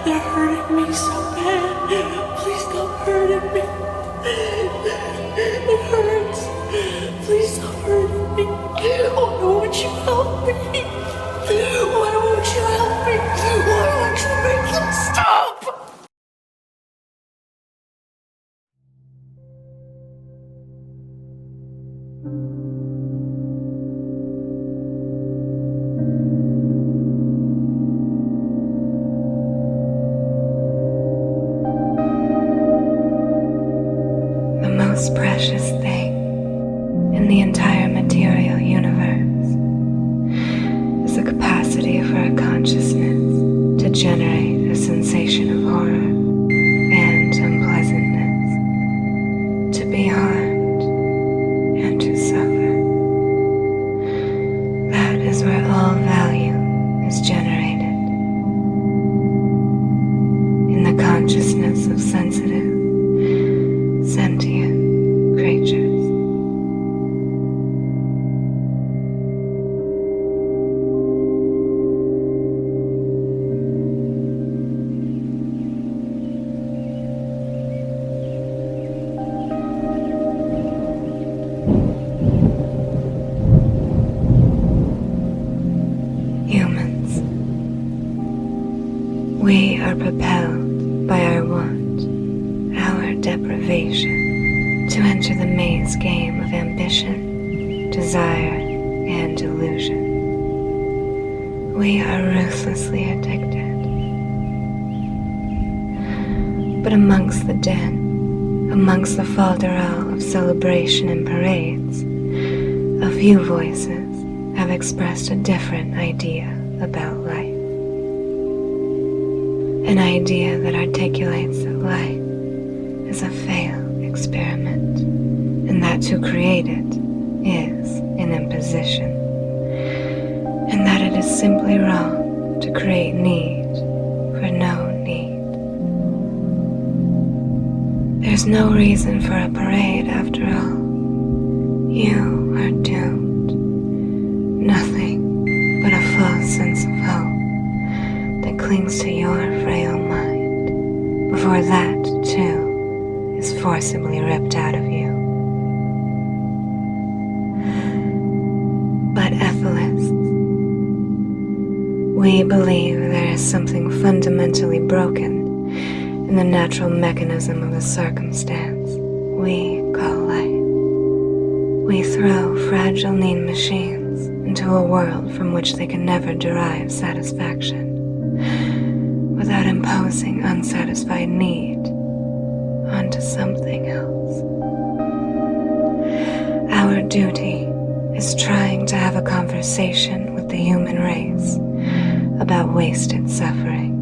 They're hurting me so bad. Please stop hurting me. It hurts. Please stop hurting me. Why won't you help me? Why won't you help me? Why won't you make them stop? The most precious thing in the entire material universe is the capacity for a consciousness to generate a sensation of horror and unpleasantness, to be harmed and to suffer. That is where all value is generated, in the consciousness of sensitive, sentient creatures. Humans. We are propelled by our want, our deprivation, to enter the maze game of ambition, desire, and illusion. We are ruthlessly addicted. But amongst the din, amongst the falderal of celebration and parades, a few voices have expressed a different idea about life. An idea that articulates that life is a failed experiment, and that to create it is an imposition, and that it is simply wrong to create need for no need. There's no reason for a parade after all. You are doomed. Nothing but a false sense of hope that clings to your frail mind before that, too, is forcibly ripped out of you. But EFILists, we believe there is something fundamentally broken in the natural mechanism of the circumstance we call life. We throw fragile need machines into a world from which they can never derive satisfaction, without imposing unsatisfied need onto something else. Our duty is trying to have a conversation with the human race about wasted suffering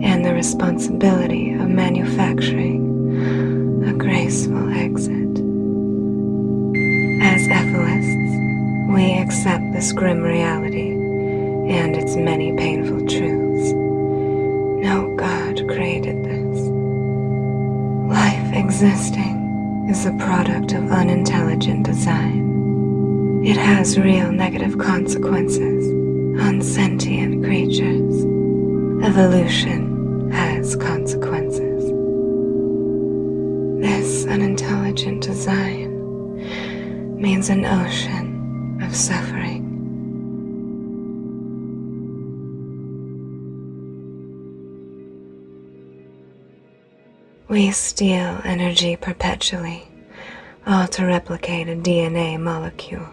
and the responsibility of manufacturing a graceful exit. As EFILists, we accept this grim reality and its many painful truths. No God created this. Life existing is the product of unintelligent design. It has real negative consequences on sentient creatures. Evolution has consequences. This unintelligent design means an ocean of suffering. We steal energy perpetually, all to replicate a DNA molecule,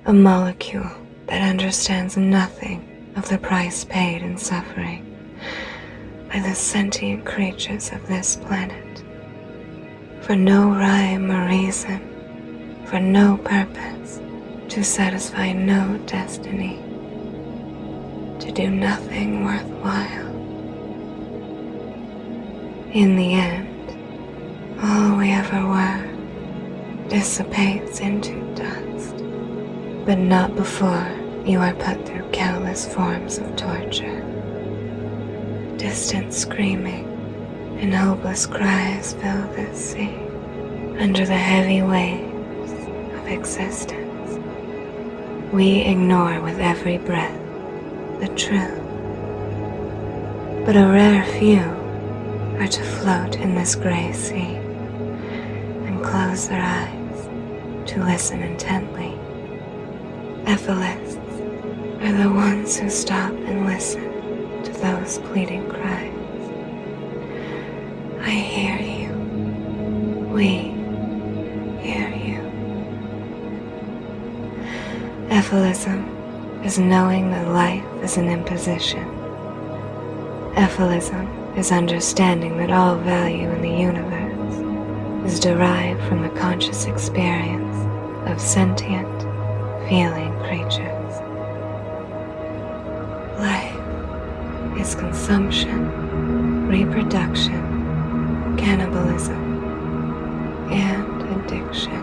a molecule that understands nothing of the price paid in suffering by the sentient creatures of this planet, for no rhyme or reason, for no purpose, to satisfy no destiny, to do nothing worthwhile. In the end, all we ever were dissipates into dust, but not before you are put through countless forms of torture. Distant screaming and hopeless cries fill this sea under the heavy waves of existence. We ignore with every breath the truth but a rare few are to float in this gray sea and close their eyes to listen intently. EFILists are the ones who stop and listen to those pleading cries. I hear you. We hear you. EFILism is knowing that life is an imposition. EFILism is understanding that all value in the universe is derived from the conscious experience of sentient, feeling creatures. Life is consumption, reproduction, cannibalism, and addiction.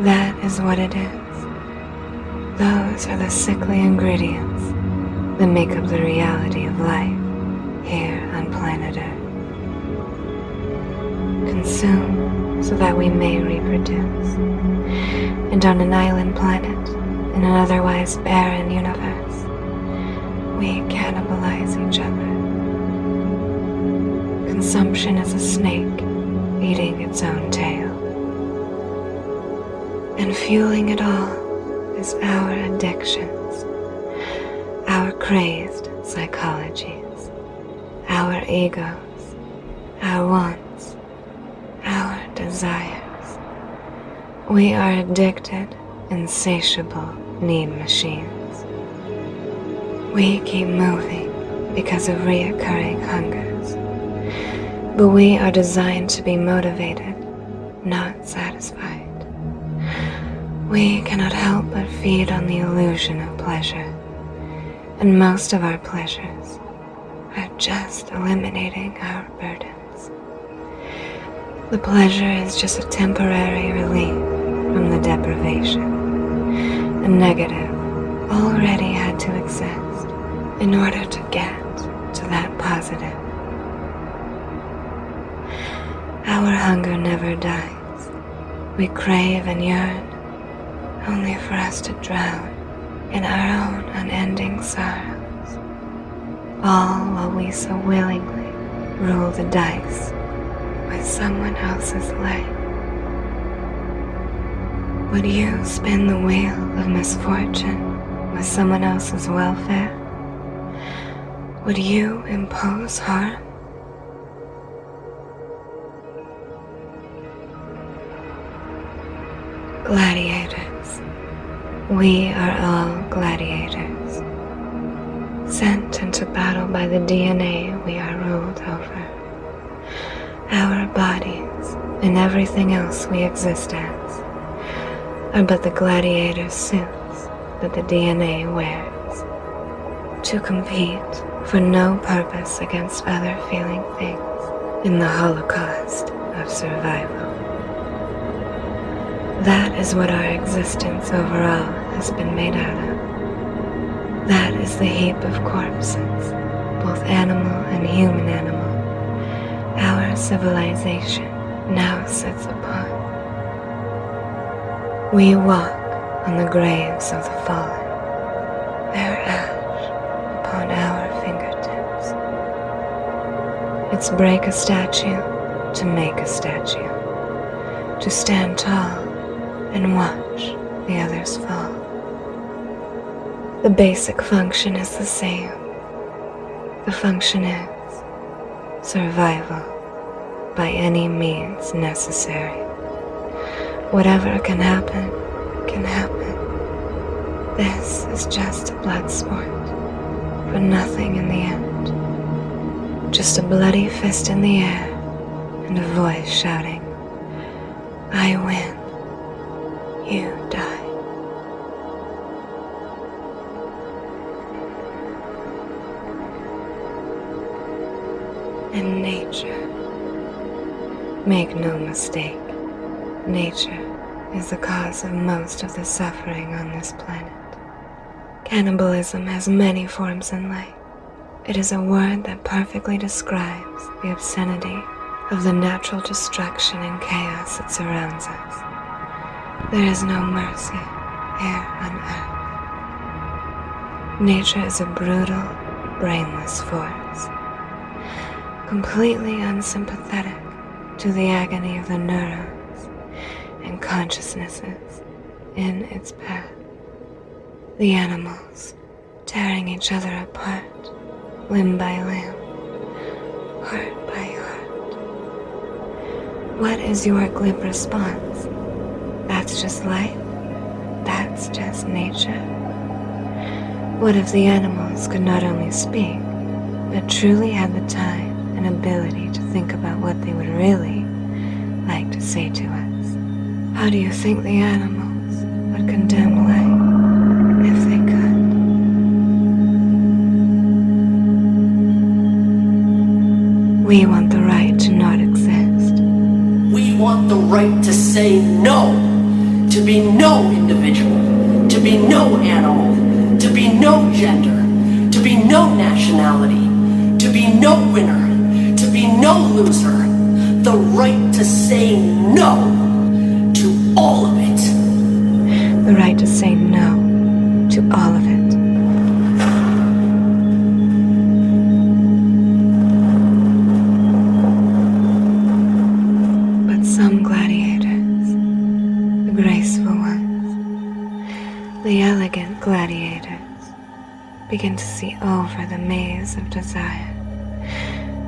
That is what it is. Those are the sickly ingredients that make up the reality of life here on planet Earth. Consume so that we may reproduce. And on an island planet, in an otherwise barren universe, we cannibalize each other. Consumption is a snake eating its own tail. And fueling it all is our addictions, our crazed psychologies, our egos, our wants, our desires. We are addicted, insatiable need machines. We keep moving because of reoccurring hungers, but we are designed to be motivated, not satisfied. We cannot help but feed on the illusion of pleasure, and most of our pleasures are just eliminating our burdens. The pleasure is just a temporary relief from the deprivation. A negative already had to exist in order to get to that positive. Our hunger never dies. We crave and yearn only for us to drown in our own unending sorrows, all while we so willingly roll the dice with someone else's life. Would you spin the wheel of misfortune with someone else's welfare? Would you impose harm? Gladiators. We are all gladiators, sent into battle by the DNA we are ruled over. Our bodies and everything else we exist as are but the gladiator suits that the DNA wears, to compete for no purpose against other feeling things in the holocaust of survival. That is what our existence overall has been made out of. That is the heap of corpses, both animal and human animal, our civilization now sits upon. We walk on the graves of the fallen, their ash upon our fingertips. It's break a statue to make a statue, to stand tall and watch the others fall. The basic function is the same. The function is survival by any means necessary. Whatever can happen, can happen. This is just a blood sport, for nothing in the end. Just a bloody fist in the air and a voice shouting, I win. You die. And nature. Make no mistake, nature is the cause of most of the suffering on this planet. Cannibalism has many forms in life. It is a word that perfectly describes the obscenity of the natural destruction and chaos that surrounds us. There is no mercy here on earth. Nature is a brutal, brainless force, completely unsympathetic to the agony of the neurons and consciousnesses in its path. The animals tearing each other apart, limb by limb, heart by heart. What is your glib response? That's just life? That's just nature? What if the animals could not only speak, but truly had the time and ability to think about what they would really like to say to us? How do you think the animals would condemn life if they could? We want the right to not exist. We want the right to say no, to be no individual, to be no animal, to be no gender, to be no nationality, to be no winner, to be no loser. The right to say no to all of it. The right to say no to all of it. But some gladiators, the graceful ones, the elegant gladiators, begin to see over the maze of desire.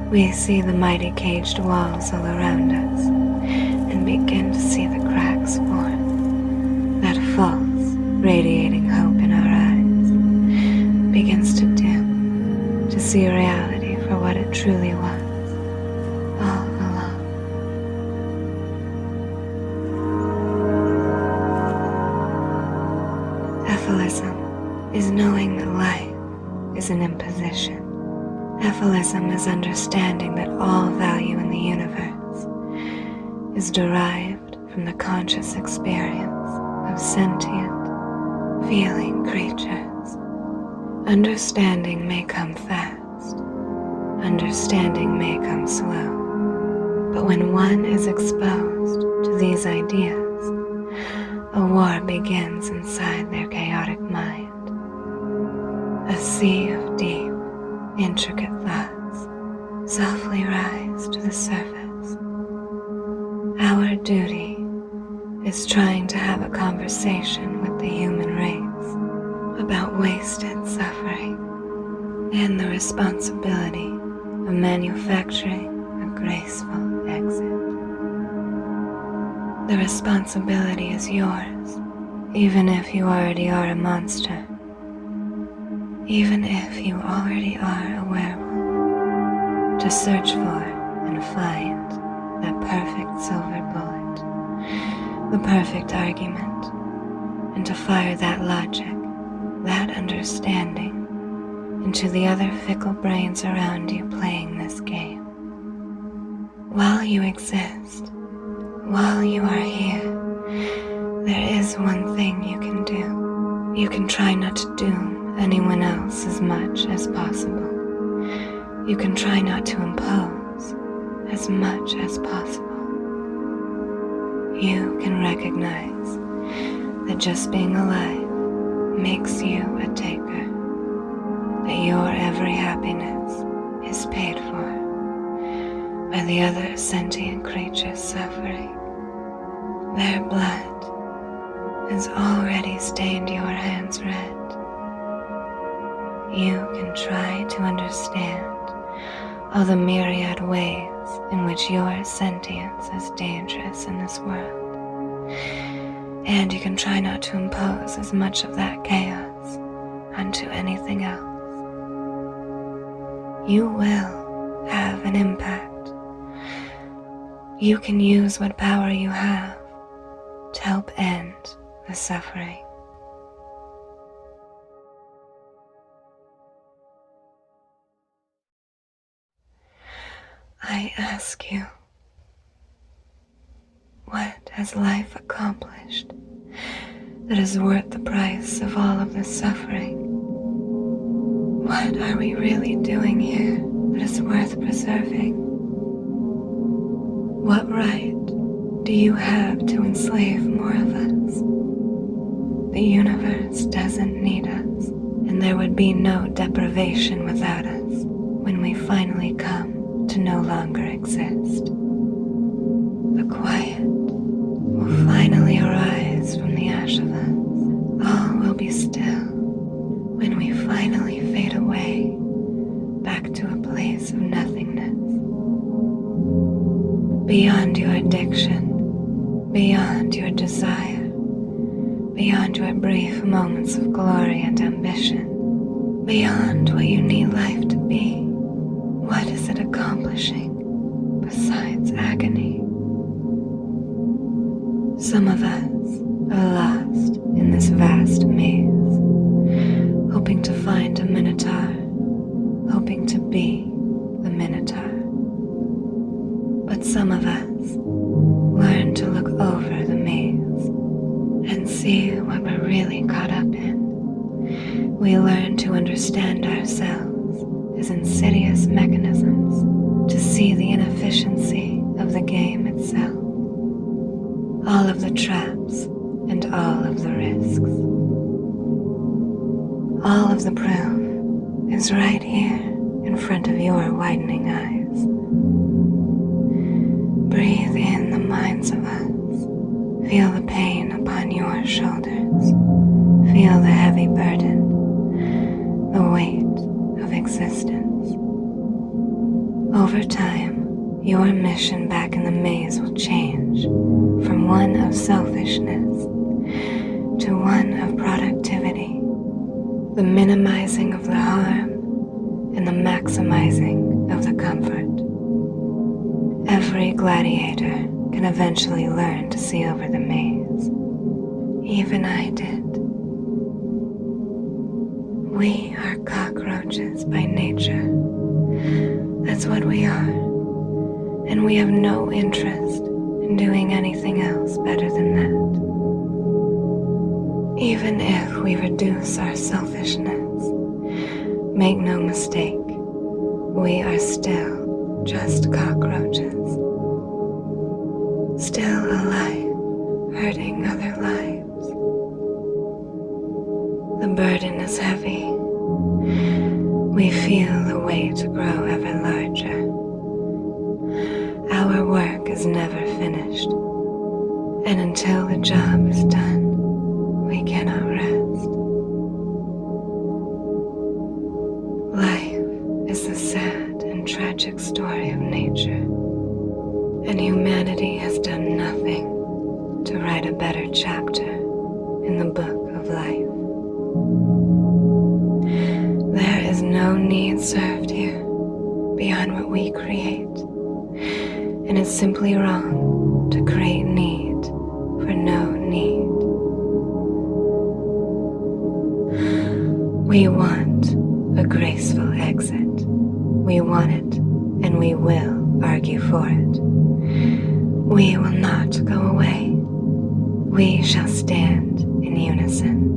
We see the mighty caged walls all around us and begin to see the cracks form. That false, radiating hope in our eyes begins to dim, to see reality for what it truly was all along. EFILism is knowing that life is an imposition. EFILism is understanding that all value in the universe is derived from the conscious experience of sentient, feeling creatures. Understanding may come fast, understanding may come slow, but when one is exposed to these ideas, a war begins inside their chaotic mind. A sea of deep, intricate thoughts softly rise to the surface. Our duty is trying to have a conversation with the human race about wasted suffering and the responsibility of manufacturing a graceful exit. The responsibility is yours, even if you already are a monster. Even if you already are a werewolf, to search for and find that perfect silver bullet, the perfect argument, and to fire that logic, that understanding, into the other fickle brains around you playing this game. While you exist, while you are here, there is one thing you can do. You can try not to doom anyone else as much as possible. You can try not to impose as much as possible. You can recognize that just being alive makes you a taker, that your every happiness is paid for by the other sentient creatures suffering. Their blood has already stained your hands red. You can try to understand all the myriad ways in which your sentience is dangerous in this world. And you can try not to impose as much of that chaos onto anything else. You will have an impact. You can use what power you have to help end the suffering. I ask you, what has life accomplished that is worth the price of all of this suffering? What are we really doing here that is worth preserving? What right do you have to enslave more of us? The universe doesn't need us, and there would would be no deprivation without us when we finally come to no longer exist. The quiet will finally arise from the ash of us. All will be still when we finally fade away back to a place of nothingness. Beyond your addiction, beyond your desire, beyond your brief moments of glory and ambition, beyond what you need life to be, what is it accomplishing besides agony? Some of us are lost in this vast maze, hoping to find a minotaur, hoping to be the minotaur. But some of us learn to look over the maze and see what we're really caught up in. We learn to understand ourselves as insidious mechanisms, to see the inefficiency of the game itself, all of the traps and all of the risks. All of the proof is right here in front of your widening eyes. Breathe in the minds of us. Feel the pain upon your shoulders. Feel the heavy burden, the weight of existence. Over time, your mission back in the maze will change from one of selfishness to one of productivity, the minimizing of the harm and the maximizing of the comfort. Every gladiator can eventually learn to see over the maze. Even I did. We are cockroaches by nature. That's what we are. And we have no interest in doing anything else better than that. Even if we reduce our selfishness, make no mistake, we are still just cockroaches. Still alive, hurting other lives. The burden is heavy. We feel the weight grow ever larger. Our work is never finished, and until the job is done, we cannot rest. Life is the sad and tragic story of nature, and humanity has done nothing to write a better chapter in the book of life. There is no need served here beyond what we create, and it's simply wrong to create need for no need. We want a graceful exit. We want it, and we will argue for it. We will not go away. We shall stand in unison.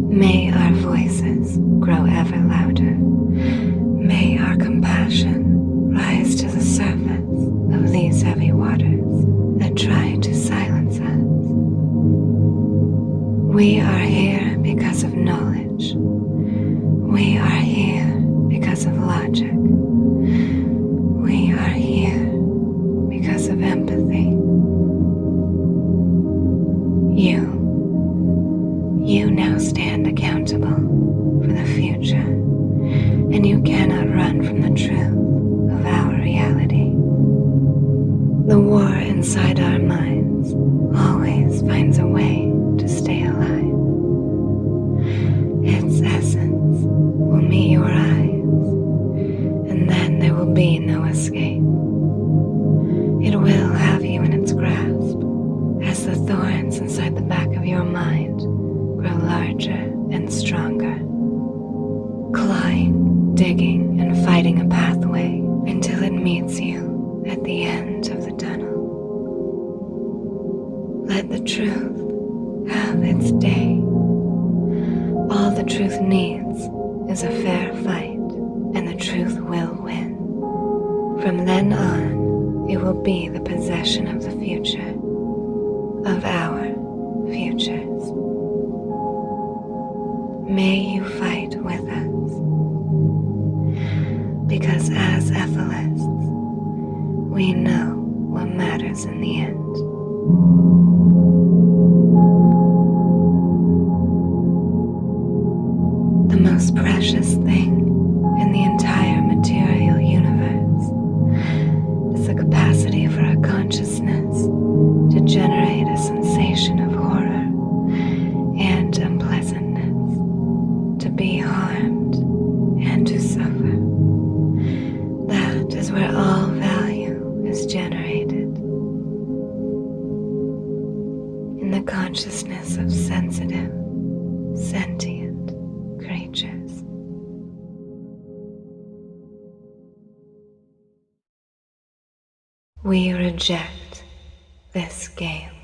May our voices grow ever louder. May our compassion rise to the surface of these heavy waters that try to silence us. We are here because of knowledge. We are here because of logic. We are here because of empathy. You now stand accountable for the future, and you cannot run from the truth of our reality. The war inside our minds always finds a way to stay alive. Its essence will meet your eyes, and then there will be no escape. It will have you in its grasp as the thorns inside the back of your mind grow larger and stronger, clawing, digging, and fighting a pathway until it meets you at the end of the tunnel. Let the truth have its day. All the truth needs is a fair fight, and the truth will win. From then on, it will be the possession of the future, of our futures. may you fight with us. Because as EFILists, we know what matters in the end. The most precious thing in the entire material universe is the capacity for our consciousness to generate a sensation of horror and unpleasantness, to be harmed and to suffer. That is where all value is generated, in the consciousness of sensitive, sentient creatures. We reject this game.